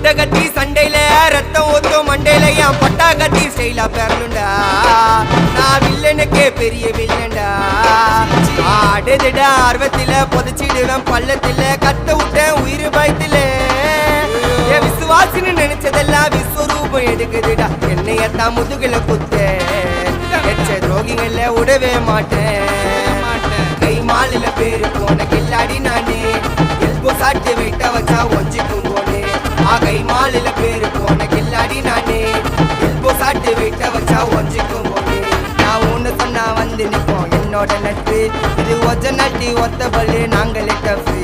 முட்டை கட்டி சண்டையில ரத்தம் ஊத்தும் மண்டையில என் பட்டா கட்டி ஸ்டைலா பேரலுண்டா நான் வில்லனுக்கே பெரிய வில்லன்டா ஆடுதுடா ஆர்வத்தில புதைச்சிடுவேன் பள்ளத்தில கத்த விட்டேன் உயிர் பயத்தில என் விசுவாசின்னு நினைச்சதெல்லாம் விஸ்வரூபம் எடுக்குதுடா என்னையத்தான் முதுகுல குத்த எச்ச துரோகிகள விடவே மாட்டேன் கை மாலில பேரு போன கில்லாடி நானே எல்போ சாட்டு வெட்ட வச்சா ஒஞ்சிக்கும் போனே கை மாலில பேரு போன கில்லாடி நானே எல்போ சாட்டு வெட்ட வச்சா ஒஞ்சிக்கும் போனே நான் ஒண்ணு சொன்னா வந்து நிப்போம் என்னோட நட்பு இது ஒஜ நட்டி ஒத்த பல்லு நாங்களே டஃபு